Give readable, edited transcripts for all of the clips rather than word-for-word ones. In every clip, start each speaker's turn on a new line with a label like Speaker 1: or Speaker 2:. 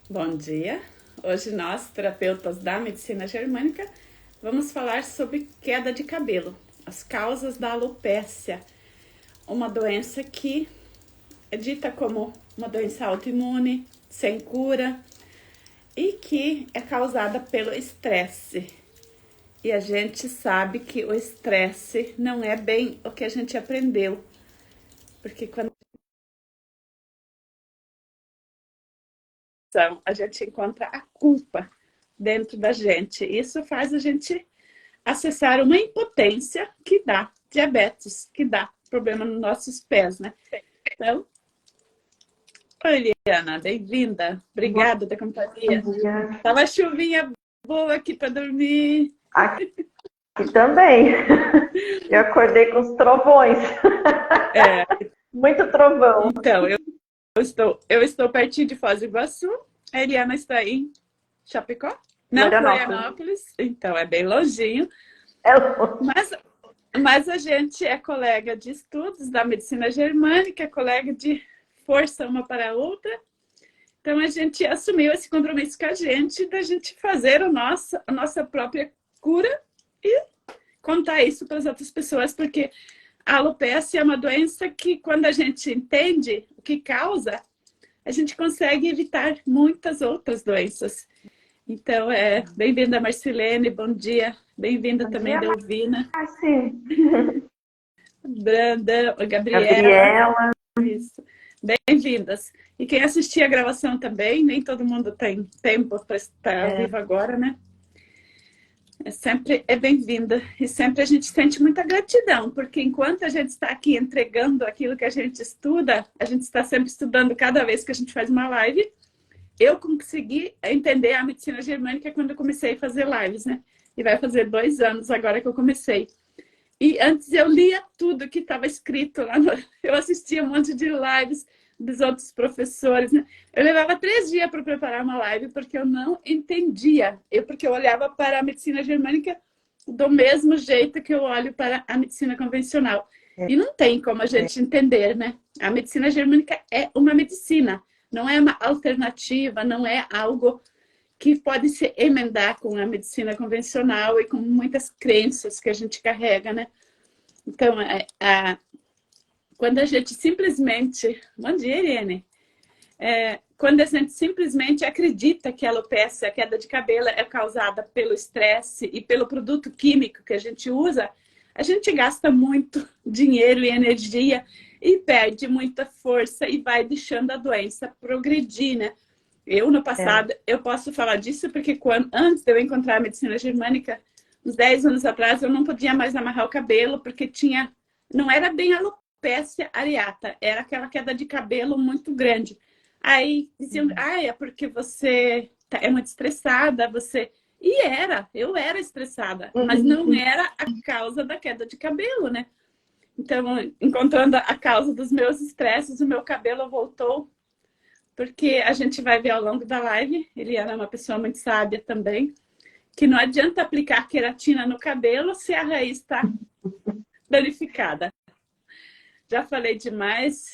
Speaker 1: Bom dia! Hoje nós, terapeutas da medicina germânica, vamos falar sobre queda de cabelo, as causas da alopécia, uma doença que é dita como uma doença autoimune, sem cura e que é causada pelo estresse. E a gente sabe que o estresse não é bem o que a gente aprendeu, porque quando a gente encontra a culpa dentro da gente. Isso faz a gente acessar uma impotência que dá diabetes, que dá problema nos nossos pés, né? Então, oi, Eliana, bem-vinda.
Speaker 2: Bom
Speaker 1: Obrigada da companhia.
Speaker 2: dia.
Speaker 1: Tava chuvinha boa aqui para dormir.
Speaker 2: Aqui também. Eu acordei com os trovões.
Speaker 1: É,
Speaker 2: Muito trovão.
Speaker 1: então, eu estou pertinho de Foz do Iguaçu. A Eliana está em Chapecó? Não,
Speaker 2: Florianópolis.
Speaker 1: Florianópolis. Então, é bem longinho.
Speaker 2: É longe.
Speaker 1: Mas, mas a gente é colega de estudos da medicina germânica, é colega de força uma para a outra. Então, a gente assumiu esse compromisso com a gente, da gente fazer a nossa própria cura e contar isso para as outras pessoas, porque a alopecia é uma doença que, quando a gente entende o que causa, a gente consegue evitar muitas outras doenças. Então, bem-vinda, Marcilene, bom dia. Bem-vinda
Speaker 2: Bom
Speaker 1: também,
Speaker 2: dia,
Speaker 1: Delvina,
Speaker 2: Márcia.
Speaker 1: Branda, Gabriela.
Speaker 2: Gabriela.
Speaker 1: Isso. Bem-vindas. E quem assistir a gravação também, nem todo mundo tem tempo para estar ao
Speaker 2: É,
Speaker 1: vivo agora, né? Sempre é bem-vinda. E sempre a gente sente muita gratidão, porque enquanto a gente está aqui entregando aquilo que a gente estuda, a gente está sempre estudando cada vez que a gente faz uma live. Eu consegui entender a medicina germânica quando eu comecei a fazer lives, né? E vai fazer 2 anos agora que eu comecei. E antes eu lia tudo que estava escrito lá. Eu assistia um monte de lives dos outros professores, né? Eu levava 3 dias para preparar uma live porque eu não entendia. Porque eu olhava para a medicina germânica do mesmo jeito que eu olho para a medicina convencional. E não tem como a gente entender, né? A medicina germânica é uma medicina, não é uma alternativa, não é algo que pode se emendar com a medicina convencional e com muitas crenças que a gente carrega, né? Então, quando a gente simplesmente... Bom dia, Irene. Quando a gente simplesmente acredita que a alopecia, a queda de cabelo, é causada pelo estresse e pelo produto químico que a gente usa, a gente gasta muito dinheiro e energia e perde muita força e vai deixando a doença progredir, né? Eu, no
Speaker 2: é.
Speaker 1: passado, eu posso falar disso porque antes de eu encontrar a medicina germânica, uns 10 anos atrás, eu não podia mais amarrar o cabelo porque não era bem alopecia areata, era aquela queda de cabelo muito grande. Aí diziam, é porque você é muito estressada, você... E eu era estressada, mas não
Speaker 2: Uhum.
Speaker 1: era a causa da queda de cabelo, né? Então, encontrando a causa dos meus estresses, o meu cabelo voltou, porque a gente vai ver ao longo da live, Eliana é uma pessoa muito sábia também, que não adianta aplicar queratina no cabelo se a raiz está danificada. Já falei demais.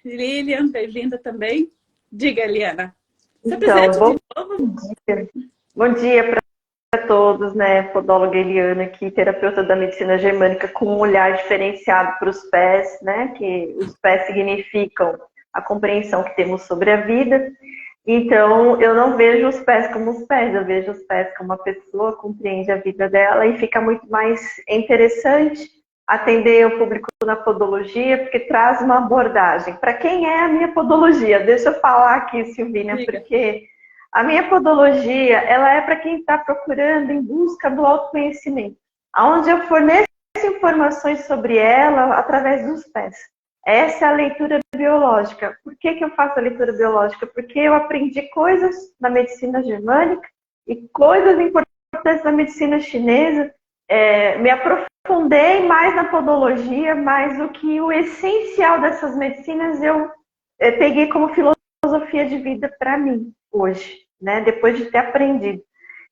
Speaker 1: Lilian, bem-vinda também. Diga, Eliana. Se
Speaker 2: Então,
Speaker 1: apresente
Speaker 2: bom
Speaker 1: de novo.
Speaker 2: dia. Bom dia para todos, né? Podóloga Eliana aqui, terapeuta da medicina germânica com um olhar diferenciado para os pés, né? Que os pés significam a compreensão que temos sobre a vida. Então, eu não vejo os pés como os pés, eu vejo os pés como uma pessoa compreende a vida dela e fica muito mais interessante atender o público na podologia, porque traz uma abordagem. Para quem é a minha podologia? Deixa eu falar aqui, Silvina,
Speaker 1: Diga.
Speaker 2: porque a minha podologia, ela é para quem está procurando em busca do autoconhecimento, onde eu forneço informações sobre ela através dos pés. Essa é a leitura biológica. Por que eu faço a leitura biológica? Porque eu aprendi coisas da medicina germânica e coisas importantes da medicina chinesa. Me aprofundei mais na podologia, mas o essencial dessas medicinas eu peguei como filosofia de vida para mim hoje, né? Depois de ter aprendido.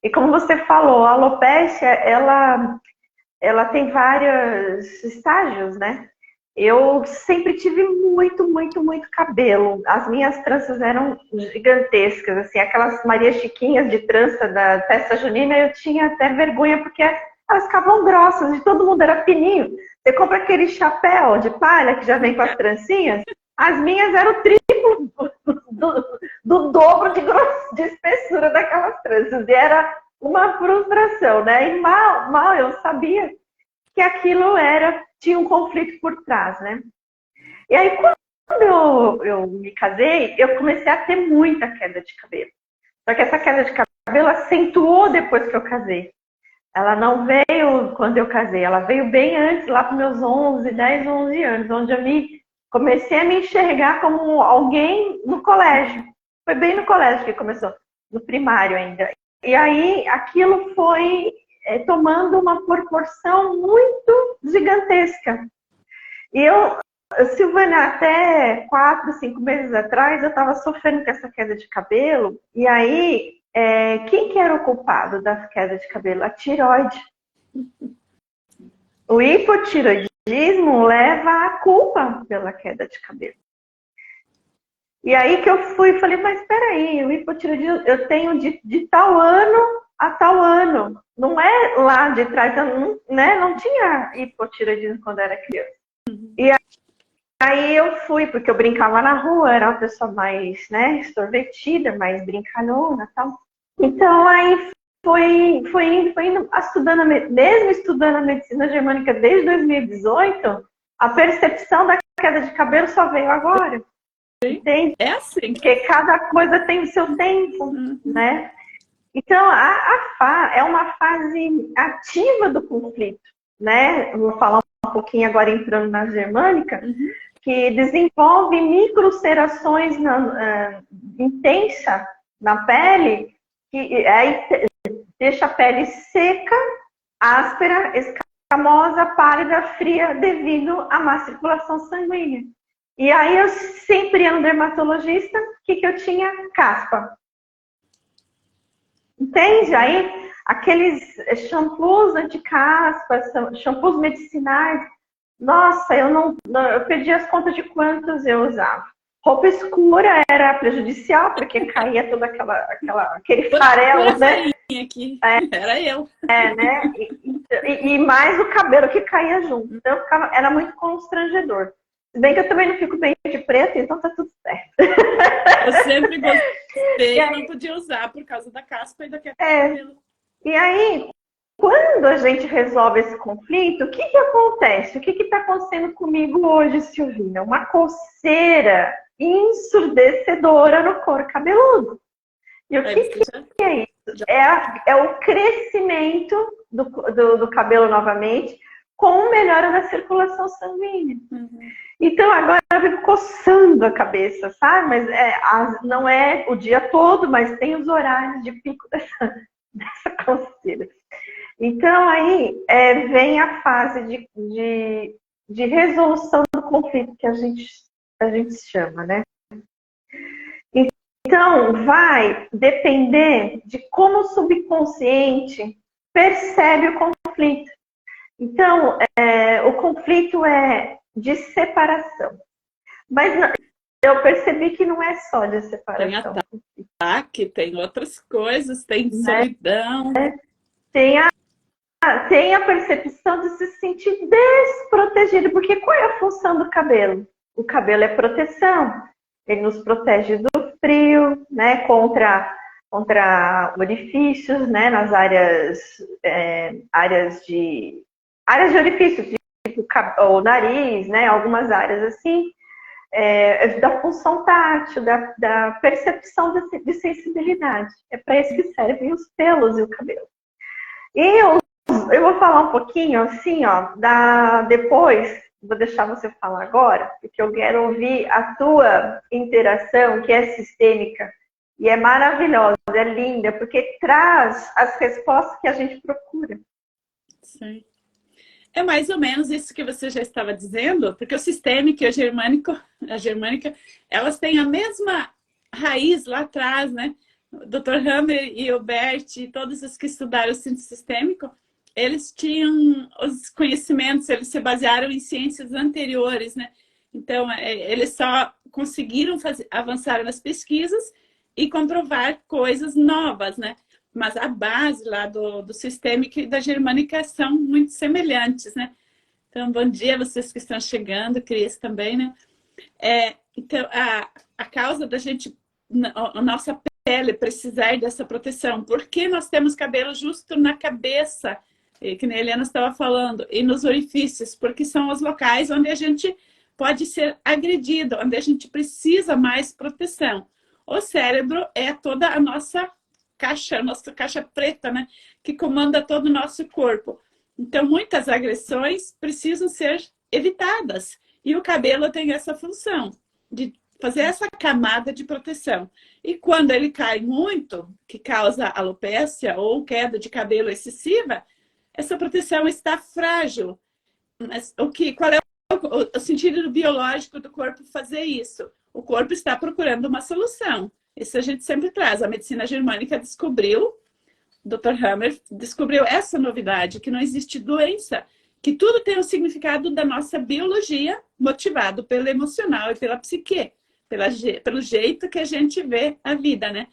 Speaker 2: E como você falou, a alopécia, ela tem vários estágios, né? Eu sempre tive muito, muito, muito cabelo. As minhas tranças eram gigantescas, assim, aquelas Maria Chiquinhas de trança da festa junina, eu tinha até vergonha, porque elas ficavam grossas, e todo mundo era fininho. Você compra aquele chapéu de palha que já vem com as trancinhas, as minhas eram o triplo do dobro de espessura daquelas tranças. E era uma frustração, né? E mal eu sabia que aquilo tinha um conflito por trás, né? E aí, quando eu me casei, eu comecei a ter muita queda de cabelo. Só que essa queda de cabelo acentuou depois que eu casei. Ela não veio quando eu casei, ela veio bem antes, lá para meus 10, 11 anos, onde eu comecei a me enxergar como alguém no colégio. Foi bem no colégio que começou, no primário ainda. E aí, aquilo foi tomando uma proporção muito gigantesca. E Silvana, até 4, 5 meses atrás, eu estava sofrendo com essa queda de cabelo. E aí, quem que era o culpado da queda de cabelo? A tireoide. O hipotireoidismo leva a culpa pela queda de cabelo. E aí que eu fui e falei, mas espera aí, o hipotireoidismo eu tenho de tal ano a tal ano. Não é lá de trás, não tinha hipotireoidismo quando era criança. E aí eu fui, porque eu brincava na rua, era uma pessoa mais, extrovertida, mais brincalhona e tal. Então aí foi indo mesmo estudando a medicina germânica desde 2018, a percepção da queda de cabelo só veio agora. Entende?
Speaker 1: É assim.
Speaker 2: Porque cada coisa tem o seu tempo, né? Então, é uma fase ativa do conflito, né? Eu vou falar um pouquinho agora entrando na germânica, que desenvolve microcerações intensa na pele, que aí deixa a pele seca, áspera, escamosa, pálida, fria, devido à má circulação sanguínea. E aí eu sempre ia no dermatologista, o que eu tinha? Caspa. Entende? Aí aqueles shampoos anti-caspa, shampoos medicinais, nossa, eu perdi as contas de quantos eu usava. Roupa escura era prejudicial, porque caía todo aquele farelo, né?
Speaker 1: Aqui. Era eu.
Speaker 2: Né? E mais o cabelo que caía junto. Então era muito constrangedor. Se bem que eu também não fico bem de preto, então tá tudo certo.
Speaker 1: Eu sempre gostei, eu não podia usar por causa da caspa e da queda de cabelo.
Speaker 2: E aí, quando a gente resolve esse conflito, o que acontece? O que está acontecendo comigo hoje, Silvina? Uma coceira ensurdecedora no couro cabeludo. E o que é isso? É o crescimento do cabelo novamente, com melhora da circulação sanguínea. Então, agora eu fico coçando a cabeça, sabe? Mas não é o dia todo, mas tem os horários de pico dessa coceira. Então, aí vem a fase de resolução do conflito que a gente chama, né? Então, vai depender de como o subconsciente percebe o conflito. Então, o conflito é de separação. Mas eu percebi que não é só de separação.
Speaker 1: Tem ataque, tem outras coisas, tem solidão.
Speaker 2: Tem a percepção de se sentir desprotegido. Porque qual é a função do cabelo? O cabelo é proteção. Ele nos protege do frio, né, contra orifícios, né, nas áreas de orifícios, tipo o nariz, né, algumas áreas assim, da função tátil, da percepção de sensibilidade. É para isso que servem os pelos e o cabelo. E eu vou falar um pouquinho assim, ó, depois, vou deixar você falar agora, porque eu quero ouvir a tua interação, que é sistêmica, e é maravilhosa, é linda, porque traz as respostas que a gente procura.
Speaker 1: Sim. É mais ou menos isso que você já estava dizendo, porque o sistêmico e a germânica, elas têm a mesma raiz lá atrás, né? O Dr. Hammer e o Bert e todos os que estudaram o síntese sistêmico, eles tinham os conhecimentos, eles se basearam em ciências anteriores, né? Então, eles só conseguiram avançar nas pesquisas e comprovar coisas novas, né? Mas a base lá do sistêmico e da germânica são muito semelhantes, né? Então, bom dia a vocês que estão chegando, Cris também, né? Então, a causa da gente, a nossa pele precisar dessa proteção, porque nós temos cabelo justo na cabeça, que nem a Helena estava falando, e nos orifícios, porque são os locais onde a gente pode ser agredido, onde a gente precisa mais proteção. O cérebro é toda a nossa caixa preta, né? Que comanda todo o nosso corpo. Então, muitas agressões precisam ser evitadas. E o cabelo tem essa função de fazer essa camada de proteção. E quando ele cai muito, que causa alopécia ou queda de cabelo excessiva, essa proteção está frágil. Mas qual é o sentido biológico do corpo fazer isso? O corpo está procurando uma solução. Isso a gente sempre traz. A medicina germânica descobriu, o Dr. Hammer descobriu essa novidade, que não existe doença, que tudo tem um significado da nossa biologia, motivado pelo emocional e pela psique, pelo jeito que a gente vê a vida, né?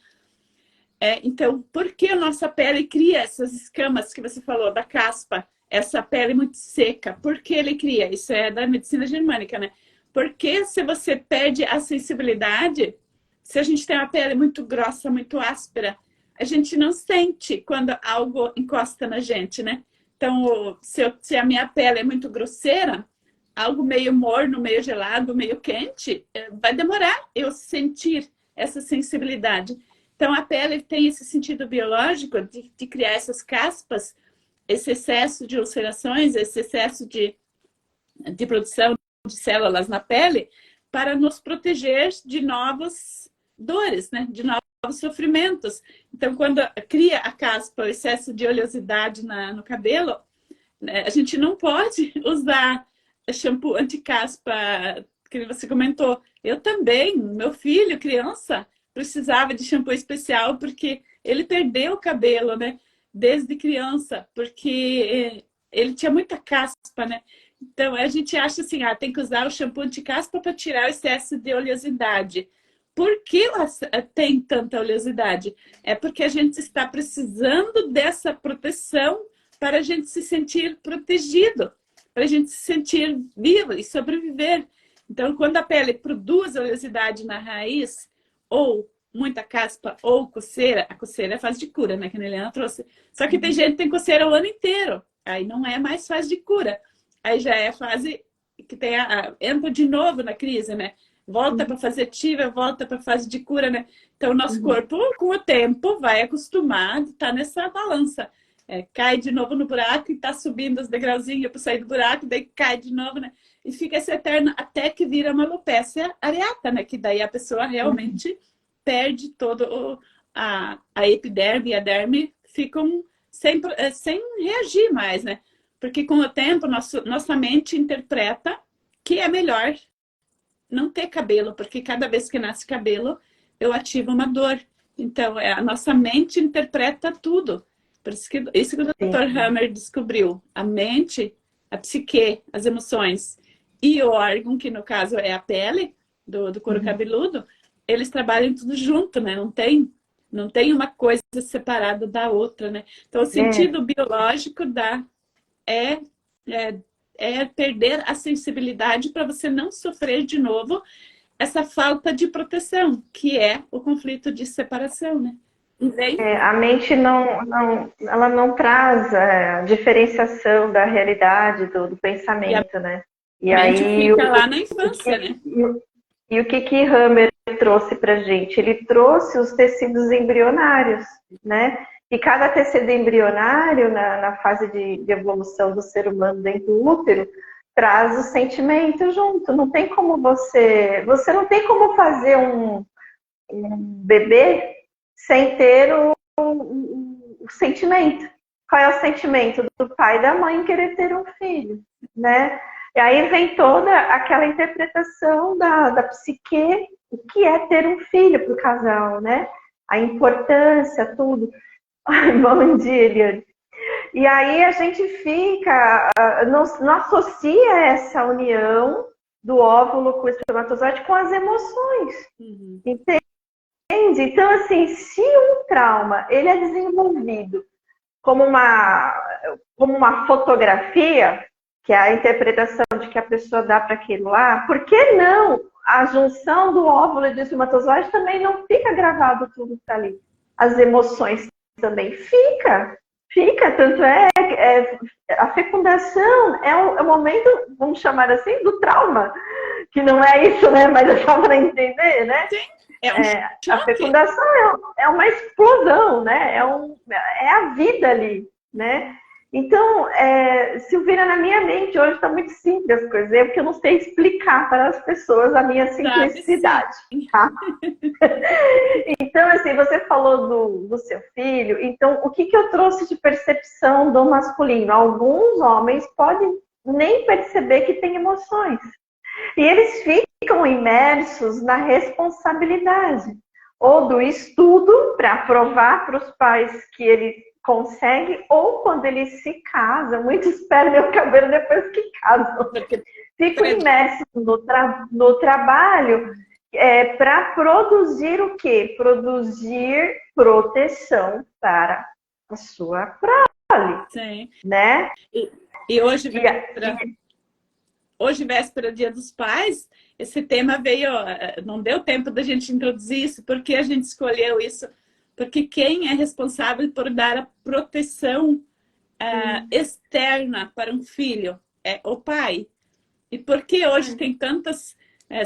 Speaker 1: Então, por que a nossa pele cria essas escamas que você falou, da caspa, essa pele muito seca? Por que ele cria? Isso é da medicina germânica, né? Porque se você perde a sensibilidade, se a gente tem uma pele muito grossa, muito áspera, a gente não sente quando algo encosta na gente, né? Então, se a minha pele é muito grosseira, algo meio morno, meio gelado, meio quente, vai demorar eu sentir essa sensibilidade. Então, a pele tem esse sentido biológico de criar essas caspas, esse excesso de ulcerações, esse excesso de produção de células na pele, para nos proteger de novas dores, né? De novos sofrimentos. Então, quando cria a caspa, o excesso de oleosidade no cabelo, né, a gente não pode usar shampoo anti-caspa, que você comentou. Eu também, meu filho, criança, precisava de shampoo especial porque ele perdeu o cabelo, né? Desde criança, porque ele tinha muita caspa, né? Então, a gente acha assim, tem que usar o shampoo anti-caspa para tirar o excesso de oleosidade. Por que tem tanta oleosidade? É porque a gente está precisando dessa proteção para a gente se sentir protegido, para a gente se sentir vivo e sobreviver. Então, quando a pele produz oleosidade na raiz, ou muita caspa, ou coceira, a coceira é fase de cura, né, que a Helena trouxe. Só que tem gente que tem coceira o ano inteiro, aí não é mais fase de cura. Aí já é fase que tem entra de novo na crise, né? Volta para fase ativa, volta para fase de cura, né? Então, o nosso corpo, com o tempo, vai acostumar a estar nessa balança. Cai de novo no buraco e está subindo os degrauzinhos para sair do buraco, daí cai de novo, né? E fica esse eterno até que vira uma alopécia areata, né? Que daí a pessoa realmente perde todo a epiderme e a derme ficam sem reagir mais, né? Porque com o tempo nossa mente interpreta que é melhor não ter cabelo, porque cada vez que nasce cabelo, eu ativo uma dor. Então, a nossa mente interpreta tudo. Por isso que o Dr. Hammer descobriu. A mente, a psique, as emoções e o órgão, que no caso é a pele do couro cabeludo, eles trabalham tudo junto, né? Não tem uma coisa separada da outra, né? Então, o sentido biológico é perder a sensibilidade para você não sofrer de novo essa falta de proteção, que é o conflito de separação, né?
Speaker 2: A mente ela não traz a diferenciação da realidade do pensamento, né?
Speaker 1: E a mente fica lá na infância, né?
Speaker 2: E o que Hammer trouxe pra gente? Ele trouxe os tecidos embrionários, né? E cada tecido embrionário, na fase de evolução do ser humano dentro do útero, traz o sentimento junto. Não tem como você não tem como fazer um bebê sem ter o sentimento. Qual é o sentimento do pai e da mãe querer ter um filho, né? E aí vem toda aquela interpretação da psique, o que é ter um filho para o casal, né? A importância, tudo. Ai, bom dia, Eliane. E aí a gente fica, não associa essa união do óvulo com o espermatozoide com as emoções. Entende? Então, assim, se um trauma ele é desenvolvido como uma fotografia, que é a interpretação de que a pessoa dá para aquilo lá, por que não a junção do óvulo e do espermatozoide também não fica gravado tudo que está ali? As emoções também fica, tanto a fecundação é o momento, vamos chamar assim, do trauma, que não é isso, né? Mas é só para entender, né?
Speaker 1: Sim,
Speaker 2: a fecundação é uma explosão, né? É a vida ali, né? Então, Silvina, na minha mente hoje está muito simples as coisas, porque eu não sei explicar para as pessoas a minha simplicidade, tá? Então, assim, você falou do seu filho, então o que eu trouxe de percepção do masculino? Alguns homens podem nem perceber que têm emoções. E eles ficam imersos na responsabilidade, ou do estudo para provar para os pais que ele consegue, ou quando eles se casam, muitos perdem o cabelo depois que casam. Ficam imersos no trabalho para produzir o quê? Produzir proteção para a sua prole.
Speaker 1: Sim.
Speaker 2: Né?
Speaker 1: E hoje, véspera, Dia dos Pais, esse tema veio, não deu tempo da gente introduzir isso, porque a gente escolheu isso, porque quem é responsável por dar a proteção externa para um filho é o pai. E por que hoje tem tantas,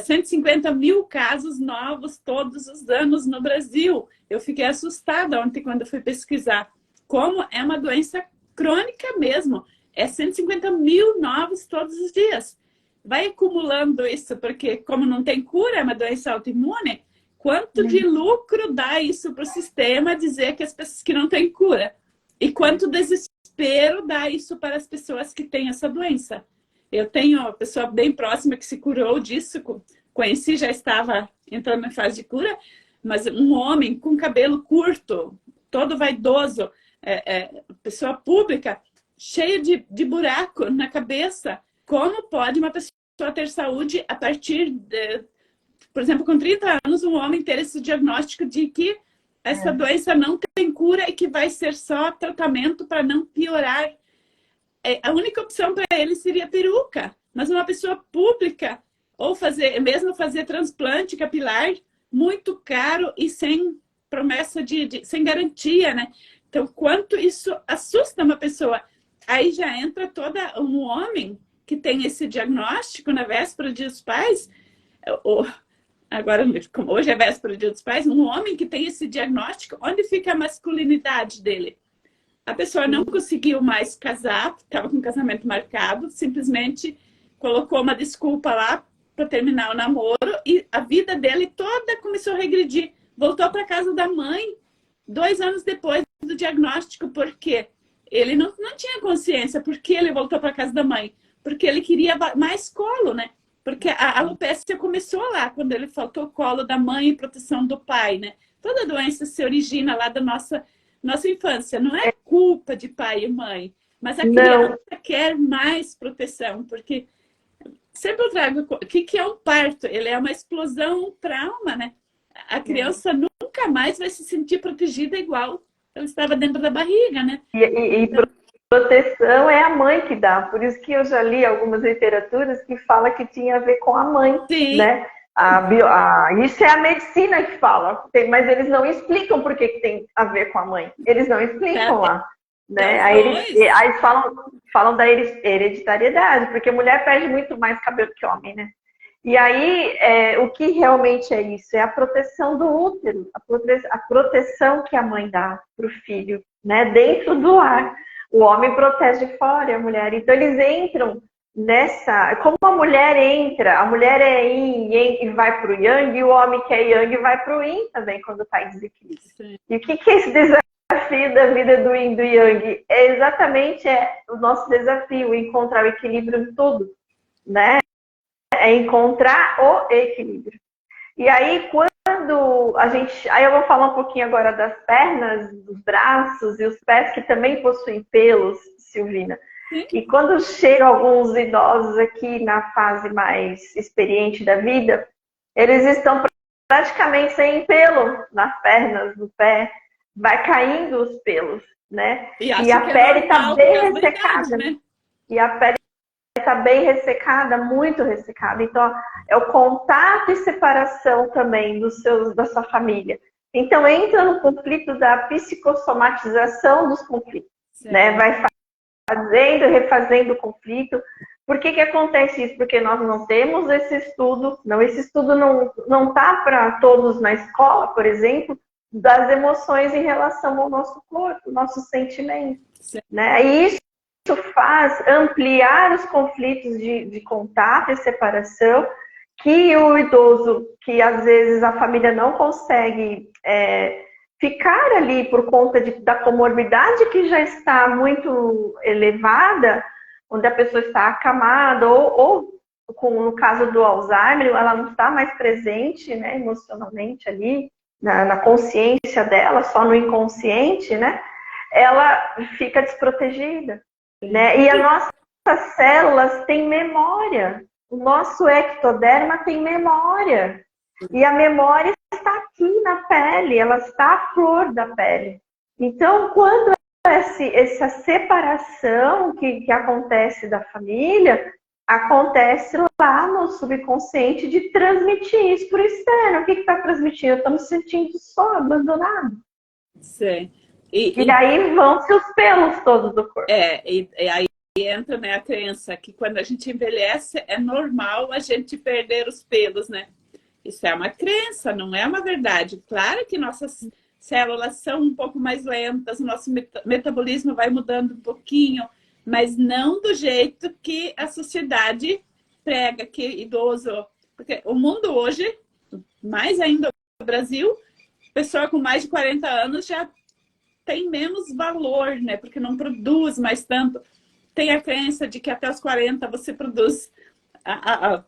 Speaker 1: 150 mil casos novos todos os anos no Brasil? Eu fiquei assustada ontem quando fui pesquisar. Como é uma doença crônica mesmo. É 150 mil novos todos os dias. Vai acumulando isso, porque como não tem cura, é uma doença autoimune, quanto de lucro dá isso para o sistema dizer que as pessoas que não têm cura? E quanto desespero dá isso para as pessoas que têm essa doença? Eu tenho uma pessoa bem próxima que se curou disso, conheci, já estava entrando em fase de cura, mas um homem com cabelo curto, todo vaidoso, pessoa pública, cheio de buraco na cabeça. Como pode uma pessoa ter saúde a partir de, por exemplo, com 30 anos, um homem ter esse diagnóstico de que essa doença não tem cura e que vai ser só tratamento para não piorar? A única opção para ele seria peruca, mas uma pessoa pública, ou mesmo fazer transplante capilar, muito caro e sem promessa sem garantia, né? Então, quanto isso assusta uma pessoa. Aí já entra um homem que tem esse diagnóstico na véspera do Dia dos Pais, agora, como hoje é véspera do Dia dos Pais, um homem que tem esse diagnóstico, onde fica a masculinidade dele? A pessoa não conseguiu mais casar, estava com o casamento marcado, simplesmente colocou uma desculpa lá para terminar o namoro e a vida dele toda começou a regredir. Voltou para casa da mãe 2 anos depois do diagnóstico, porque ele não tinha consciência. Por que ele voltou para casa da mãe? Porque ele queria mais colo, né? Porque a alopécia começou lá, quando ele faltou colo da mãe e proteção do pai, né? Toda doença se origina lá da nossa infância. Não é culpa de pai e mãe, mas a criança quer mais proteção, porque sempre eu trago o que é um parto. Ele é uma explosão, um trauma, né? A criança nunca mais vai se sentir protegida igual ela estava dentro da barriga, né?
Speaker 2: E proteção é a mãe que dá. Por isso que eu já li algumas literaturas que fala que tinha a ver com a mãe, né? Isso é a medicina que fala, mas eles não explicam por que tem a ver com a mãe. Eles não explicam lá. Né? Aí falam da hereditariedade, porque mulher perde muito mais cabelo que homem, né? E aí, o que realmente é isso? É a proteção do útero, a proteção que a mãe dá para o filho, né? Dentro do lar. O homem protege fora, a mulher. Então, eles entram como a mulher entra, a mulher é yin e vai para o yang, e o homem que é yang vai para o yin também, quando está em desequilíbrio. Sim. E o que é esse desafio da vida do yin e do yang? Exatamente o nosso desafio, encontrar o equilíbrio em tudo, né? É encontrar o equilíbrio. E aí, quando a gente... Aí eu vou falar um pouquinho agora das pernas, dos braços e os pés, que também possuem pelos, Silvina.
Speaker 1: Sim.
Speaker 2: E quando chegam alguns idosos aqui na fase mais experiente da vida, eles estão praticamente sem pelo nas pernas, no pé, vai caindo os pelos, né?
Speaker 1: E
Speaker 2: E
Speaker 1: acho
Speaker 2: a
Speaker 1: que é
Speaker 2: pele está
Speaker 1: normal por
Speaker 2: bem
Speaker 1: causa da idade,
Speaker 2: ressecada.
Speaker 1: né?
Speaker 2: E a pele está bem ressecada, muito ressecada. Então, é o contato e separação também da sua família. Então, entra no conflito da psicossomatização dos conflitos, né? Vai fazendo, refazendo o conflito. Por que acontece isso? Porque nós não temos esse estudo, esse estudo não está para todos na escola, por exemplo, das emoções em relação ao nosso corpo, nossos sentimentos. Né? E isso faz ampliar os conflitos de contato e separação, que o idoso, que às vezes a família não consegue ficar ali por conta da comorbidade que já está muito elevada, onde a pessoa está acamada, ou no caso do Alzheimer, ela não está mais presente, né, emocionalmente ali, na consciência dela, só no inconsciente, né, ela fica desprotegida. Né? E as nossas células têm memória. O nosso ectoderma tem memória. E a memória está aqui na pele, ela está à flor da pele. Então, quando essa separação que acontece da família, acontece lá no subconsciente de transmitir isso para o externo. O que está transmitindo? Eu estou me sentindo só, abandonado.
Speaker 1: Sim.
Speaker 2: E aí vão-se os pelos todos do corpo.
Speaker 1: E aí entra, né, a crença que quando a gente envelhece é normal a gente perder os pelos, né? Isso é uma crença, não é uma verdade. Claro que nossas células são um pouco mais lentas, o nosso metabolismo vai mudando um pouquinho, mas não do jeito que a sociedade prega, que idoso... Porque o mundo hoje, mais ainda no Brasil, pessoa com mais de 40 anos já tem menos valor, né? Porque não produz mais tanto. Tem a crença de que até os 40 você produz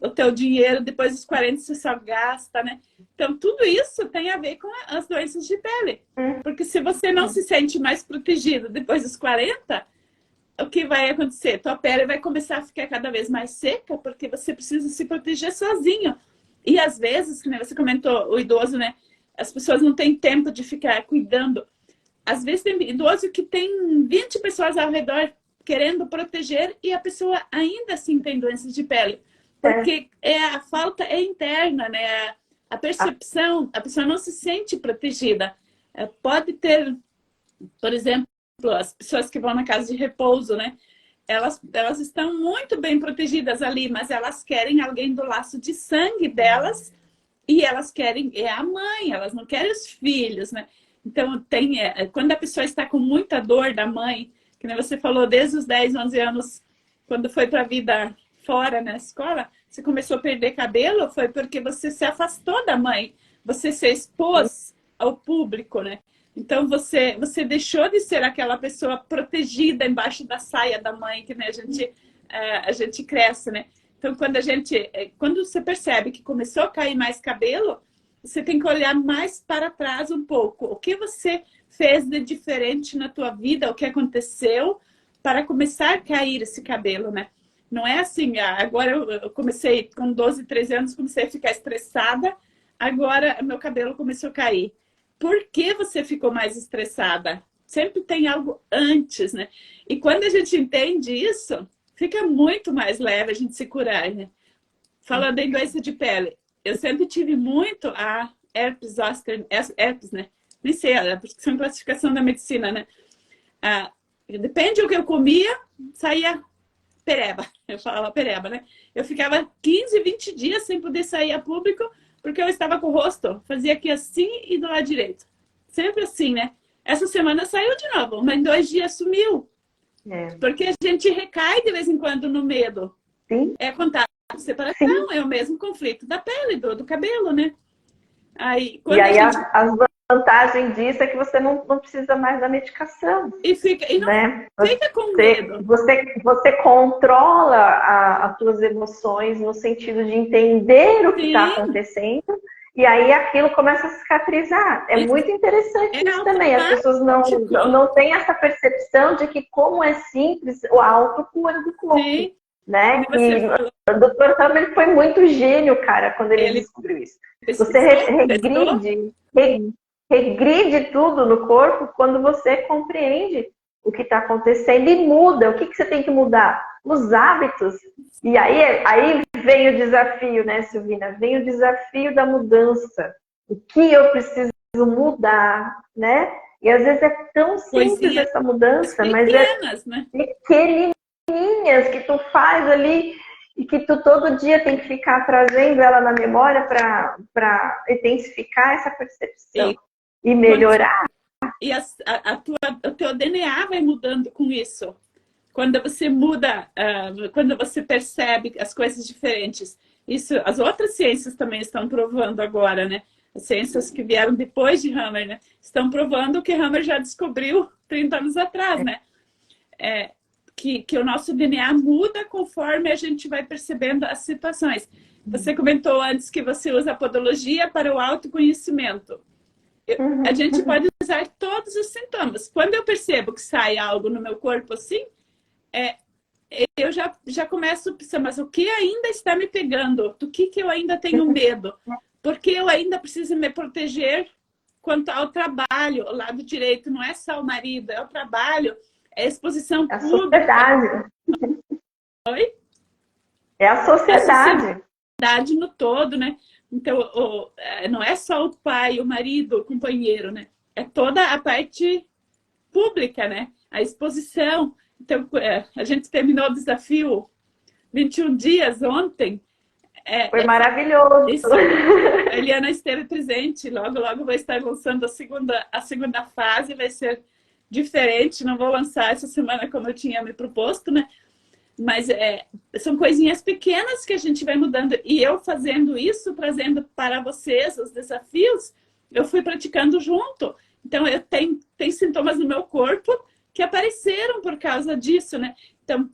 Speaker 1: o teu dinheiro, depois dos 40 você só gasta, né? Então, tudo isso tem a ver com as doenças de pele. Porque se você não se sente mais protegido depois dos 40, o que vai acontecer? Tua pele vai começar a ficar cada vez mais seca, porque você precisa se proteger sozinho. E às vezes, como você comentou, o idoso, né? As pessoas não têm tempo de ficar cuidando. Às vezes tem idoso que tem 20 pessoas ao redor querendo proteger e a pessoa ainda assim tem doenças de pele. Porque a falta é interna, né? A percepção, a pessoa não se sente protegida. Pode ter, por exemplo, as pessoas que vão na casa de repouso, né? Elas estão muito bem protegidas ali, mas elas querem alguém do laço de sangue delas e elas querem a mãe, elas não querem os filhos, né? Então, quando a pessoa está com muita dor da mãe, que nem você falou, desde os 10, 11 anos, quando foi para a vida fora na escola, você começou a perder cabelo, foi porque você se afastou da mãe, você se expôs ao público, né? Então, você deixou de ser aquela pessoa protegida embaixo da saia da mãe, que né, a gente cresce, né? Então, quando você percebe que começou a cair mais cabelo, você tem que olhar mais para trás um pouco. O que você fez de diferente na tua vida, o que aconteceu para começar a cair esse cabelo, né? Não é assim, agora eu comecei com 12, 13 anos, comecei a ficar estressada, agora meu cabelo começou a cair. Por que você ficou mais estressada? Sempre tem algo antes, né? E quando a gente entende isso, fica muito mais leve a gente se curar, né? Falando em doença de pele, eu sempre tive muito a herpes zoster, herpes, né? Nem sei, porque são classificação da medicina, né? Depende do que eu comia, saía pereba. Eu falava pereba, né? Eu ficava 15, 20 dias sem poder sair a público, porque eu estava com o rosto, fazia aqui assim e do lado direito. Sempre assim, né? Essa semana saiu de novo, mas em 2 dias sumiu. Porque a gente recai de vez em quando no medo.
Speaker 2: Sim.
Speaker 1: É contato de separação, sim. É o mesmo conflito da pele, do cabelo, né? Aí,
Speaker 2: e aí as vantagens disso é que você não precisa mais da medicação.
Speaker 1: E não
Speaker 2: né?
Speaker 1: fica com medo.
Speaker 2: Você controla as suas emoções no sentido de entender o que está acontecendo E aí aquilo começa a cicatrizar. É muito interessante isso também. As pessoas não têm essa percepção de que como é simples a autocura do corpo.
Speaker 1: Sim.
Speaker 2: Né? E o Dr. Hammer foi muito gênio, cara, quando ele descobriu isso. Você regride tudo no corpo quando você compreende o que está acontecendo e muda. O que você tem que mudar? Os hábitos. E aí vem o desafio, né, Silvina? Vem o desafio da mudança. O que eu preciso mudar, né? E às vezes é tão simples essa mudança, mas
Speaker 1: né?
Speaker 2: Pequenininhas que tu faz ali e que tu todo dia tem que ficar trazendo ela na memória para intensificar essa percepção e melhorar.
Speaker 1: E o teu DNA vai mudando com isso. Quando você muda, quando você percebe as coisas diferentes. Isso, as outras ciências também estão provando agora, né? As ciências que vieram depois de Hammer, né? Estão provando o que Hammer já descobriu 30 anos atrás, né? Que o nosso DNA muda conforme a gente vai percebendo as situações. Você comentou antes que você usa a podologia para o autoconhecimento. A gente pode usar todos os sintomas. Quando eu percebo que sai algo no meu corpo assim, eu já começo a pensar, mas o que ainda está me pegando? Do que eu ainda tenho medo? Porque eu ainda preciso me proteger quanto ao trabalho. O lado direito não é só o marido, é o trabalho, é a exposição pública.
Speaker 2: A sociedade.
Speaker 1: Oi?
Speaker 2: É a sociedade.
Speaker 1: A sociedade no todo, né? Então, não é só o pai, o marido, o companheiro, né? É toda a parte pública, né? A exposição. Então, a gente terminou o desafio 21 dias ontem.
Speaker 2: Foi maravilhoso.
Speaker 1: Isso. A Eliana esteve presente. Logo vou estar lançando a segunda fase. Vai ser diferente. Não vou lançar essa semana como eu tinha me proposto, né? Mas são coisinhas pequenas que a gente vai mudando. E eu fazendo isso, trazendo para vocês os desafios, eu fui praticando junto. Então, eu tenho sintomas no meu corpo que apareceram por causa disso, né? Então,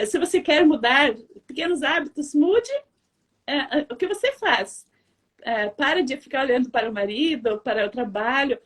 Speaker 1: se você quer mudar pequenos hábitos, mude o que você faz. Para de ficar olhando para o marido, para o trabalho.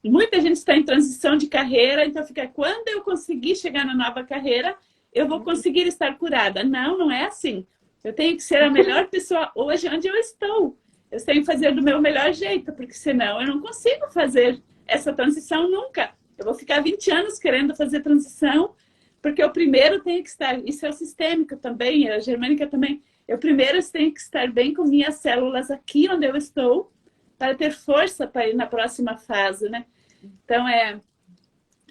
Speaker 1: Muita gente está em transição de carreira, então fica, quando eu conseguir chegar na nova carreira, eu vou conseguir estar curada. Não é assim. Eu tenho que ser a melhor pessoa hoje onde eu estou. Eu tenho que fazer do meu melhor jeito, porque senão eu não consigo fazer essa transição nunca. Eu vou ficar 20 anos querendo fazer transição, porque eu primeiro tenho que estar... Isso é o sistêmico também, a germânica também. Eu primeiro tenho que estar bem com minhas células aqui onde eu estou, para ter força para ir na próxima fase, né? Então,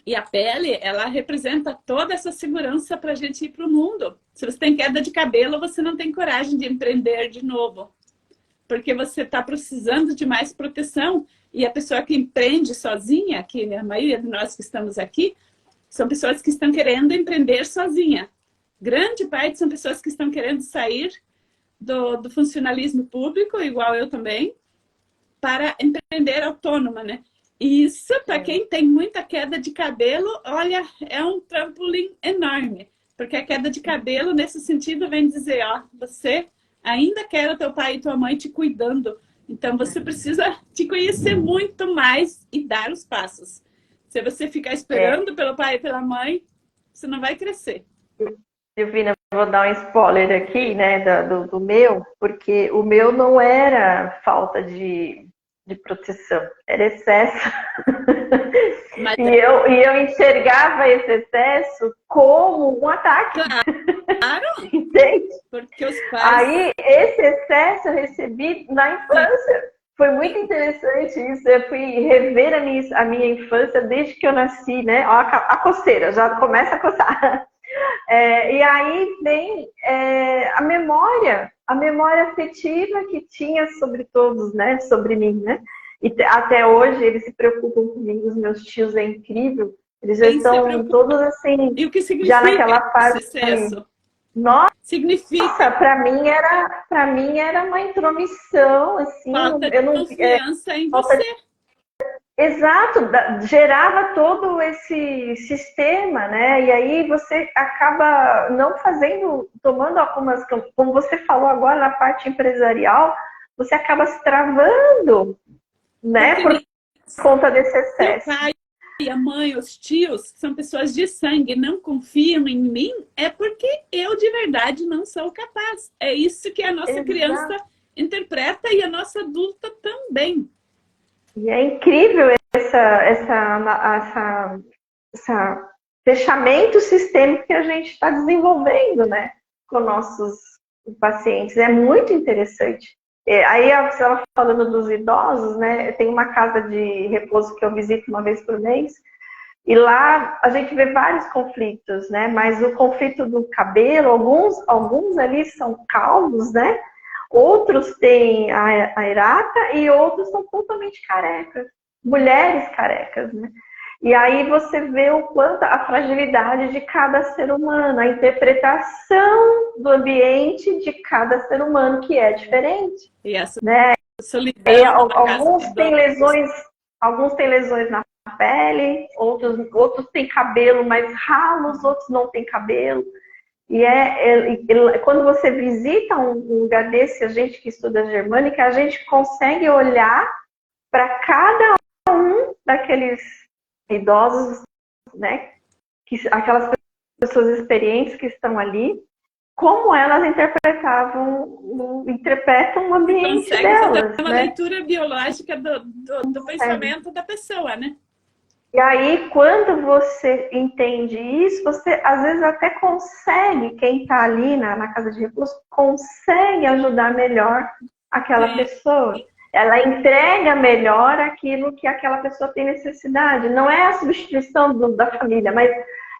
Speaker 1: E a pele, ela representa toda essa segurança para a gente ir para o mundo. Se você tem queda de cabelo, você não tem coragem de empreender de novo. Porque você está precisando de mais proteção. E a pessoa que empreende sozinha, que a maioria de nós que estamos aqui, são pessoas que estão querendo empreender sozinha. Grande parte são pessoas que estão querendo sair do funcionalismo público, igual eu também, para empreender autônoma, né? E isso, para quem tem muita queda de cabelo, olha, é um trampolim enorme. Porque a queda de cabelo, nesse sentido, vem dizer, você ainda quer o teu pai e tua mãe te cuidando. Então, você precisa te conhecer muito mais e dar os passos. Se você ficar esperando pelo pai e pela mãe, você não vai crescer.
Speaker 2: Silvina, vou dar um spoiler aqui, né, do meu, porque o meu não era falta de proteção, era excesso.
Speaker 1: Mas
Speaker 2: e eu enxergava esse excesso como um ataque.
Speaker 1: Claro!
Speaker 2: Entende?
Speaker 1: Porque os pais...
Speaker 2: Aí, esse excesso eu recebi na infância. Foi muito interessante isso. Eu fui rever a minha infância desde que eu nasci, né? Ó, a coceira, já começa a coçar. E aí vem a memória afetiva que tinha sobre todos, né? Sobre mim, né? E até hoje eles se preocupam comigo, os meus tios, é incrível. Eles já estão todos assim,
Speaker 1: e o que significa
Speaker 2: já naquela fase. Nossa,
Speaker 1: significa
Speaker 2: para mim era uma intromissão, assim,
Speaker 1: falta de confiança em você.
Speaker 2: Exato, gerava todo esse sistema, né? E aí você acaba não tomando algumas, como você falou agora na parte empresarial, você acaba se travando, né? Por conta desse excesso.
Speaker 1: O pai, a mãe, os tios, que são pessoas de sangue, não confiam em mim, é porque eu de verdade não sou capaz. É isso que a nossa criança interpreta e a nossa adulta também.
Speaker 2: E é incrível esse fechamento sistêmico que a gente está desenvolvendo, né, com nossos pacientes. É muito interessante. Aí você estava falando dos idosos, né? Tem uma casa de repouso que eu visito uma vez por mês, e lá a gente vê vários conflitos, né? Mas o conflito do cabelo, alguns ali são calvos, né? Outros têm a erata e outros são totalmente carecas. Mulheres carecas, né? E aí você vê o quanto a fragilidade de cada ser humano, a interpretação do ambiente de cada ser humano, que é diferente.
Speaker 1: E essa
Speaker 2: né?
Speaker 1: solidão
Speaker 2: Alguns têm lesões na pele, outros têm cabelo mais ralos, outros não têm cabelo. E quando você visita um lugar desse, a gente que estuda germânica, a gente consegue olhar para cada um daqueles idosos, né? Aquelas pessoas experientes que estão ali, como elas interpretam o ambiente delas.
Speaker 1: Fazer uma leitura biológica do pensamento da pessoa, né?
Speaker 2: E aí, quando você entende isso, você às vezes até consegue, quem está ali na casa de repouso, consegue ajudar melhor aquela pessoa. Ela entrega melhor aquilo que aquela pessoa tem necessidade. Não é a substituição da família, mas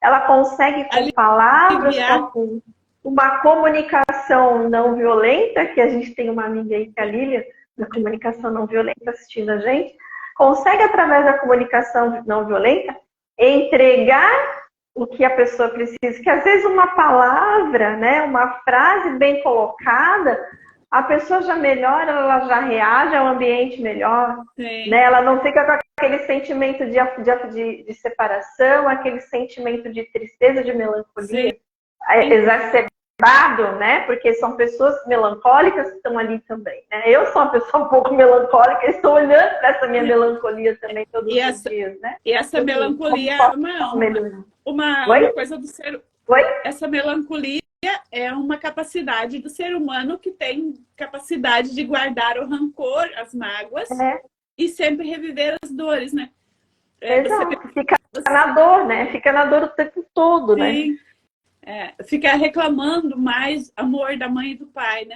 Speaker 2: ela consegue com palavras, com uma comunicação não violenta, que a gente tem uma amiga aí, que é a Lília, da comunicação não violenta, assistindo a gente, consegue, através da comunicação não violenta, entregar o que a pessoa precisa. Que às vezes uma palavra, né, uma frase bem colocada, a pessoa já melhora, ela já reage ao ambiente melhor. Né? Ela não fica com aquele sentimento de separação, aquele sentimento de tristeza, de melancolia. Exacerbado, né? Porque são pessoas melancólicas que estão ali também. Né? Eu sou uma pessoa um pouco melancólica e estou olhando para essa minha melancolia também todos os dias, né?
Speaker 1: E essa melancolia é uma coisa do ser...
Speaker 2: Oi?
Speaker 1: Essa melancolia é uma capacidade do ser humano que tem capacidade de guardar o rancor, as mágoas, e sempre reviver as dores, né?
Speaker 2: Fica na dor, né? Fica na dor o tempo todo,
Speaker 1: sim.
Speaker 2: né?
Speaker 1: Ficar reclamando mais amor da mãe e do pai, né?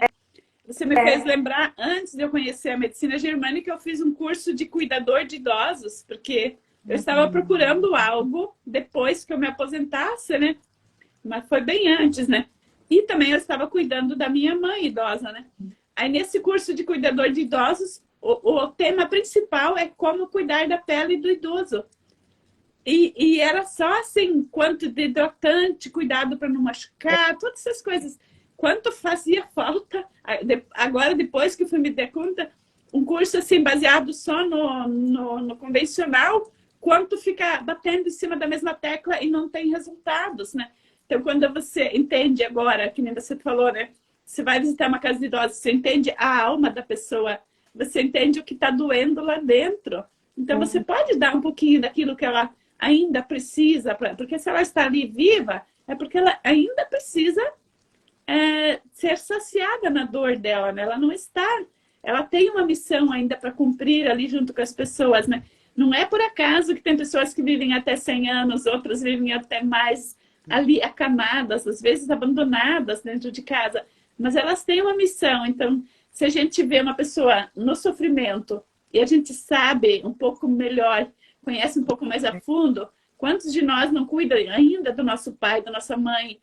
Speaker 1: Você me fez lembrar, antes de eu conhecer a medicina germânica, eu fiz um curso de cuidador de idosos, porque eu estava procurando algo depois que eu me aposentasse, né? Mas foi bem antes, né? E também eu estava cuidando da minha mãe idosa, né? Aí nesse curso de cuidador de idosos, o tema principal é como cuidar da pele do idoso. E era só assim, quanto de hidratante, cuidado para não machucar, todas essas coisas. Quanto fazia falta, agora depois que eu fui me dar conta, um curso assim baseado só no convencional, quanto fica batendo em cima da mesma tecla e não tem resultados, né? Então, quando você entende agora, que nem você falou, né? Você vai visitar uma casa de idosos, você entende a alma da pessoa, você entende o que está doendo lá dentro. Então, você pode dar um pouquinho daquilo que ela ainda precisa, porque se ela está ali viva, é porque ela ainda precisa ser saciada na dor dela, né? Ela não está, ela tem uma missão ainda para cumprir ali junto com as pessoas, né? Não é por acaso que tem pessoas que vivem até 100 anos, outras vivem até mais ali acamadas, às vezes abandonadas dentro de casa, mas elas têm uma missão. Então, se a gente vê uma pessoa no sofrimento e a gente sabe um pouco melhor, conhece um pouco mais a fundo, quantos de nós não cuidam ainda do nosso pai, da nossa mãe,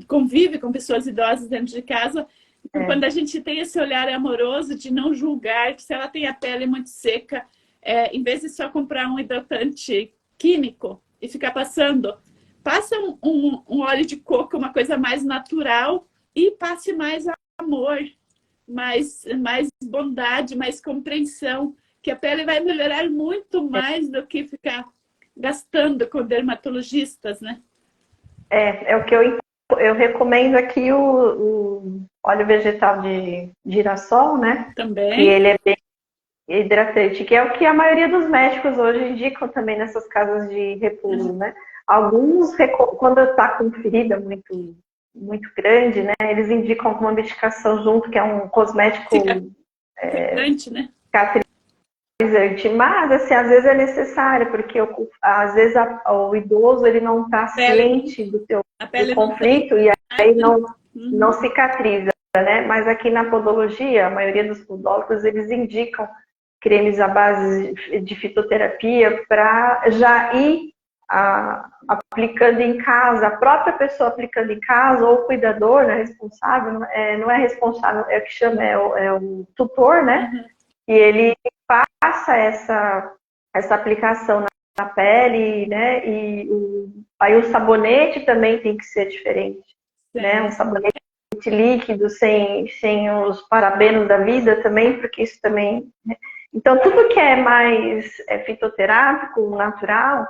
Speaker 1: convive com pessoas idosas dentro de casa? Então, quando a gente tem esse olhar amoroso de não julgar, que se ela tem a pele muito seca, em vez de só comprar um hidratante químico e ficar passando, passa um óleo de coco, uma coisa mais natural, e passe mais amor, mais bondade, mais compreensão, que a pele vai melhorar muito mais do que ficar gastando com dermatologistas, né?
Speaker 2: É o que eu eu recomendo aqui o óleo vegetal de girassol, né?
Speaker 1: Também.
Speaker 2: Que ele é bem hidratante, que é o que a maioria dos médicos hoje indicam também nessas casas de repouso, né? Alguns, quando está com ferida muito grande, né? Eles indicam alguma medicação junto, que é um cosmético
Speaker 1: Cicatrizante, né?
Speaker 2: cicatrizante. Mas, assim, às vezes é necessário, porque às vezes o idoso ele não está ciente do conflito e aí não cicatriza, né? Mas aqui na podologia, a maioria dos podólogos, eles indicam cremes à base de fitoterapia para já ir aplicando em casa, a própria pessoa aplicando em casa, ou o cuidador, né, responsável, não é responsável, é o que chama, é o tutor, né?
Speaker 1: Uhum.
Speaker 2: E ele passa essa aplicação na pele, né? Aí o sabonete também tem que ser diferente, né? Um sabonete líquido, sem os parabenos da vida também, porque isso também... Né? Então, tudo que é mais fitoterápico, natural,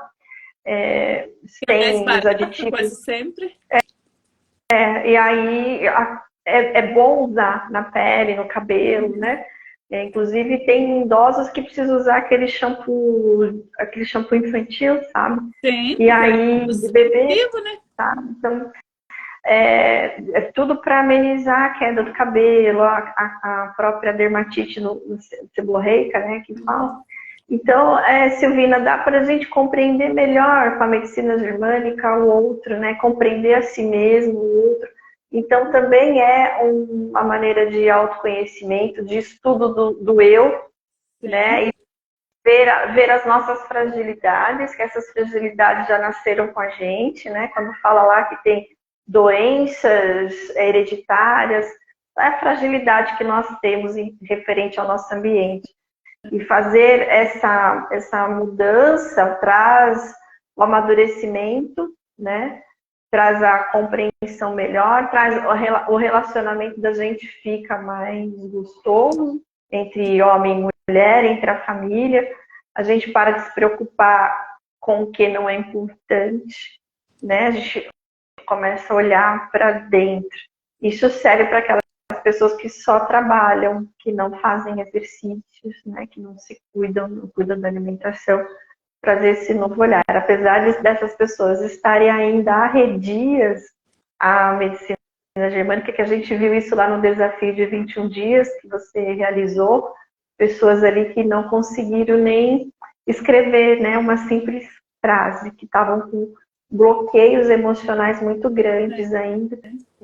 Speaker 2: sem os aditivos...
Speaker 1: Quase sempre.
Speaker 2: E aí é bom usar na pele, no cabelo, né? Inclusive tem idosos que precisam usar aquele shampoo infantil, sabe?
Speaker 1: Sim,
Speaker 2: e aí de bebê,
Speaker 1: né?
Speaker 2: tá? Então é tudo para amenizar a queda do cabelo, a própria dermatite seborreica, né? Que fala. Então, Silvina, dá para a gente compreender melhor com a medicina germânica o outro, né? Compreender a si mesmo o outro. Então, também é uma maneira de autoconhecimento, de estudo do eu, né? E ver as nossas fragilidades, que essas fragilidades já nasceram com a gente, né? Quando fala lá que tem doenças hereditárias, é a fragilidade que nós temos referente ao nosso ambiente. E fazer essa mudança traz o amadurecimento, né? Traz a compreensão melhor, traz o relacionamento da gente fica mais gostoso entre homem e mulher, entre a família. A gente para de se preocupar com o que não é importante, né? A gente começa a olhar para dentro. Isso serve para aquelas pessoas que só trabalham, que não fazem exercícios, né? Que não se cuidam, não cuidam da alimentação. Trazer esse novo olhar. Apesar dessas pessoas estarem ainda arredias à medicina germânica, que a gente viu isso lá no desafio de 21 dias que você realizou, pessoas ali que não conseguiram nem escrever, né, uma simples frase, que estavam com bloqueios emocionais muito grandes ainda,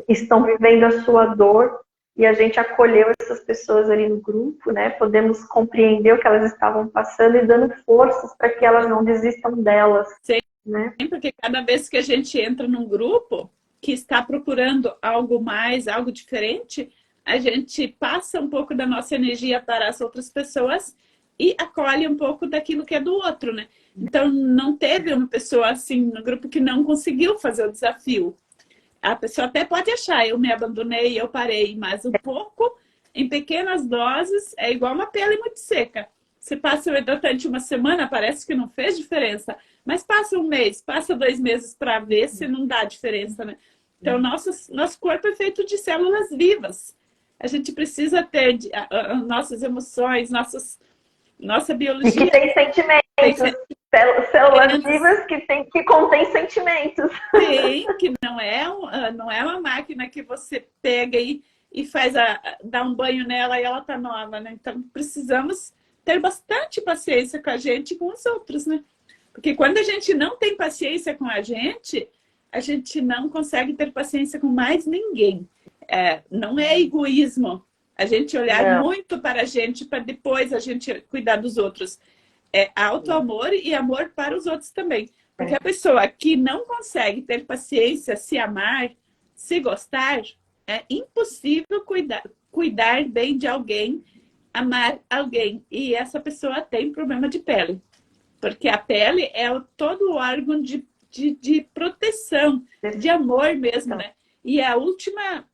Speaker 2: estão vivendo a sua dor, e a gente acolheu essas pessoas ali no grupo, né? Podemos compreender o que elas estavam passando e dando forças para que elas não desistam delas.
Speaker 1: Sim,
Speaker 2: né?
Speaker 1: Porque cada vez que a gente entra num grupo que está procurando algo mais, algo diferente, a gente passa um pouco da nossa energia para as outras pessoas e acolhe um pouco daquilo que é do outro, né? Então, não teve uma pessoa assim no grupo que não conseguiu fazer o desafio. A pessoa até pode achar, eu me abandonei, eu parei, mas um pouco, em pequenas doses, é igual uma pele muito seca. Você passa o hidratante uma semana, parece que não fez diferença, mas passa um mês, passa 2 meses para ver se não dá diferença, né? Então, nosso corpo é feito de células vivas. A gente precisa ter nossas emoções, nossa biologia.
Speaker 2: E que tem sentimentos. Células vivas que contêm sentimentos.
Speaker 1: Sim, que não é uma máquina que você pega e dá um banho nela e ela tá nova, né? Então precisamos ter bastante paciência com a gente e com os outros, né? Porque quando a gente não tem paciência com a gente não consegue ter paciência com mais ninguém. Não é egoísmo a gente olhar muito para a gente para depois a gente cuidar dos outros. É auto-amor e amor para os outros também. Porque a pessoa que não consegue ter paciência, se amar, se gostar, é impossível cuidar bem de alguém, amar alguém. E essa pessoa tem problema de pele. Porque a pele é todo o órgão de proteção, de amor mesmo, né? E a última,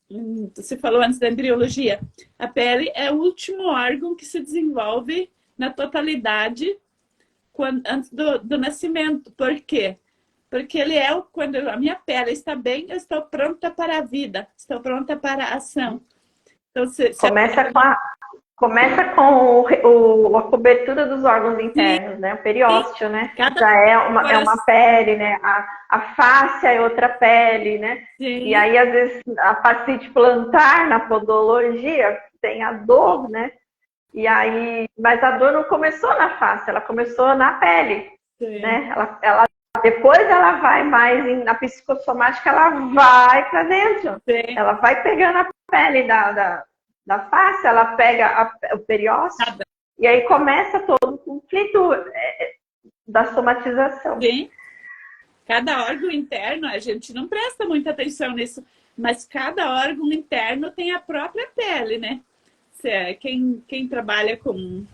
Speaker 1: você falou antes da embriologia, a pele é o último órgão que se desenvolve na totalidade antes do nascimento. Por quê? Porque ele é quando a minha pele está bem, eu estou pronta para a vida, estou pronta para a ação. Então,
Speaker 2: começa com a cobertura dos órgãos internos, né? O periósteo, né? Já é uma pele, né? A face é outra pele, né?
Speaker 1: Sim.
Speaker 2: E aí, às vezes, a fascite plantar na podologia tem a dor, né? E aí, mas a dor não começou na face, ela começou na pele, né? Depois ela vai mais na psicossomática, ela vai para dentro.
Speaker 1: Sim.
Speaker 2: Ela vai pegando a pele da face, ela pega o periósteo e aí começa todo o conflito da somatização.
Speaker 1: Sim. Cada órgão interno, a gente não presta muita atenção nisso, mas cada órgão interno tem a própria pele, né? Quem trabalha com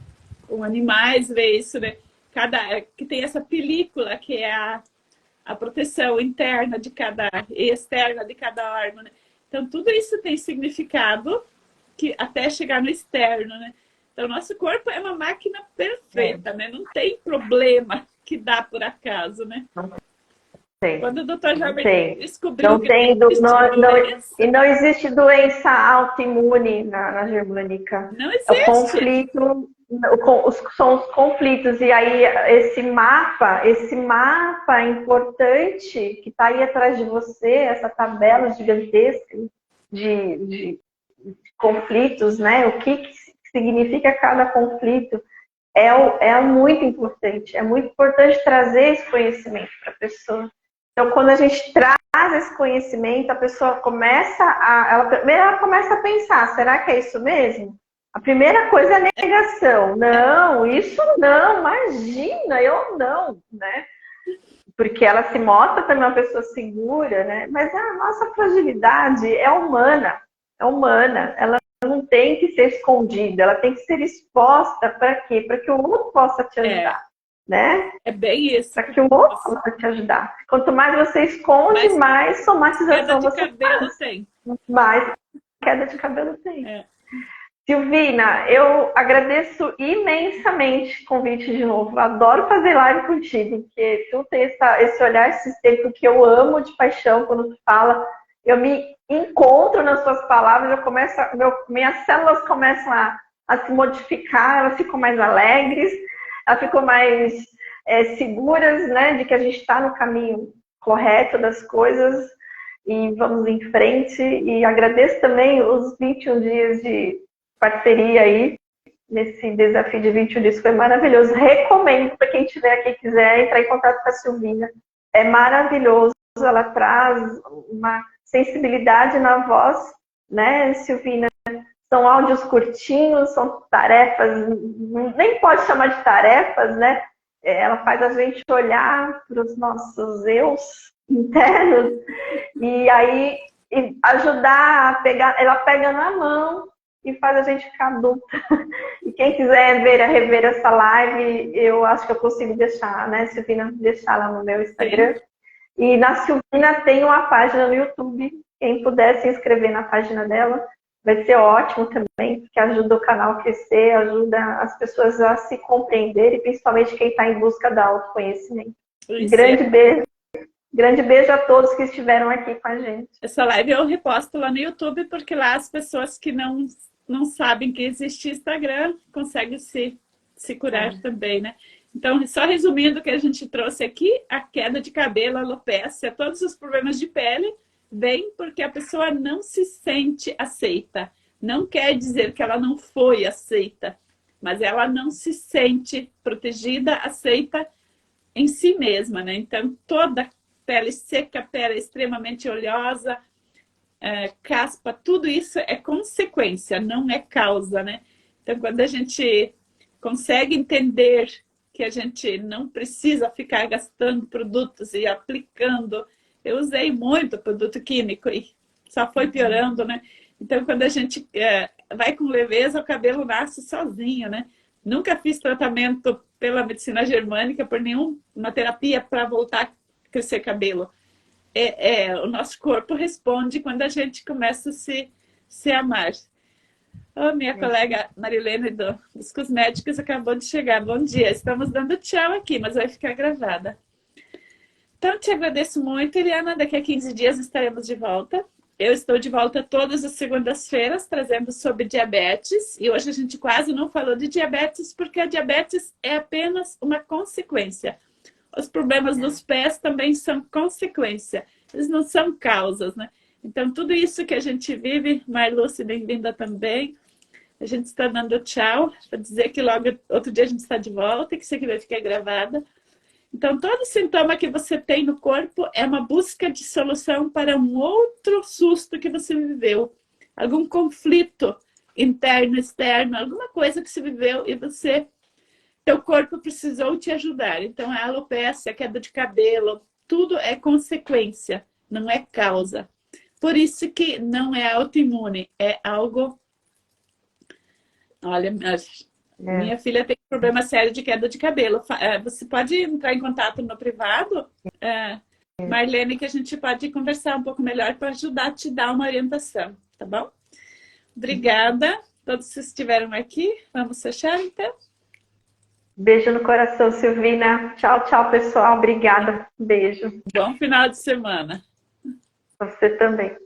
Speaker 1: animais vê isso, né? Que tem essa película que é a proteção interna de cada e externa de cada órgão, né? Então tudo isso tem significado que até chegar no externo, né? Então nosso corpo é uma máquina perfeita, né? Não tem problema que dá por acaso, né?
Speaker 2: Tem.
Speaker 1: Quando o Dr. Herbert descobriu
Speaker 2: não tem e não existe doença autoimune na germânica.
Speaker 1: Não existe.
Speaker 2: É o conflito, são os conflitos. E aí esse mapa importante que está aí atrás de você, essa tabela gigantesca de conflitos, né? O que significa cada conflito é muito importante. É muito importante trazer esse conhecimento para a pessoa. Então, quando a gente traz esse conhecimento, a pessoa começa ela começa a pensar, será que é isso mesmo? A primeira coisa é a negação. Não, isso não, imagina, eu não, né? Porque ela se mostra também uma pessoa segura, né? Mas a nossa fragilidade é humana, ela não tem que ser escondida, ela tem que ser exposta para quê? Para que o outro possa te ajudar. Né?
Speaker 1: É bem isso.
Speaker 2: Para que o outro possa te ajudar. Quanto mais você esconde, mais somatização você faz. Mais queda de cabelo tem. Silvina, eu agradeço imensamente o convite de novo. Adoro fazer live contigo, porque tu tem esse olhar sistêmico que eu amo de paixão quando tu fala. Eu me encontro nas suas palavras, minhas células começam a se modificar, elas ficam mais alegres, elas ficam mais seguras, né, de que a gente está no caminho correto das coisas e vamos em frente. E agradeço também os 21 dias de parceria aí, nesse desafio de 21 dias, foi maravilhoso. Recomendo para quem estiver aqui e quiser entrar em contato com a Silvina. É maravilhoso, ela traz uma sensibilidade na voz, né, Silvina? São áudios curtinhos, são tarefas, nem pode chamar de tarefas, né? Ela faz a gente olhar para os nossos eus internos e aí ajudar a pegar, ela pega na mão e faz a gente ficar adulta. E quem quiser rever essa live, eu acho que eu consigo deixar, né, Silvina? Deixar lá no meu Instagram. Sim. E na Silvina tem uma página no YouTube, quem puder se inscrever na página dela, vai ser ótimo também, porque ajuda o canal a crescer, ajuda as pessoas a se compreenderem, principalmente quem está em busca do autoconhecimento. Grande beijo a todos que estiveram aqui com a gente.
Speaker 1: Essa live eu reposto lá no YouTube, porque lá as pessoas que não sabem que existe Instagram conseguem se curar também, né? Então, só resumindo o que a gente trouxe aqui, a queda de cabelo, a alopécia, todos os problemas de pele, vem porque a pessoa não se sente aceita. Não quer dizer que ela não foi aceita, mas ela não se sente protegida, aceita em si mesma, né? Então, toda pele seca, pele extremamente oleosa, caspa, tudo isso é consequência, não é causa, né? Então, quando a gente consegue entender que a gente não precisa ficar gastando produtos e aplicando. Eu usei muito produto químico e só foi piorando, né? Então, quando a gente vai com leveza, o cabelo nasce sozinho, né? Nunca fiz tratamento pela medicina germânica, por nenhuma terapia para voltar a crescer cabelo. O nosso corpo responde quando a gente começa a se amar. Minha colega Marilene dos cosméticos acabou de chegar. Bom dia. Estamos dando tchau aqui, mas vai ficar gravada. Então, te agradeço muito, Eliana. Daqui a 15 dias estaremos de volta. Eu estou de volta todas as segundas-feiras, trazendo sobre diabetes. E hoje a gente quase não falou de diabetes, porque a diabetes é apenas uma consequência. Os problemas dos pés também são consequência. Eles não são causas, né? Então, tudo isso que a gente vive, Marluce, bem-vinda também. A gente está dando tchau, para dizer que logo, outro dia a gente está de volta, que isso aqui vai ficar gravada. Então, todo sintoma que você tem no corpo é uma busca de solução para um outro susto que você viveu. Algum conflito interno, externo, alguma coisa que você viveu e teu corpo precisou te ajudar. Então, a alopecia, a queda de cabelo, tudo é consequência, não é causa. Por isso que não é autoimune, é algo... Olha, minha filha tem um problema sério de queda de cabelo. Você pode entrar em contato no privado, Marlene, que a gente pode conversar um pouco melhor para ajudar a te dar uma orientação, tá bom? Obrigada. Todos que estiveram aqui. Vamos fechar, então?
Speaker 2: Beijo no coração, Silvina. Tchau, tchau, pessoal. Obrigada. Beijo.
Speaker 1: Bom final de semana.
Speaker 2: Você também.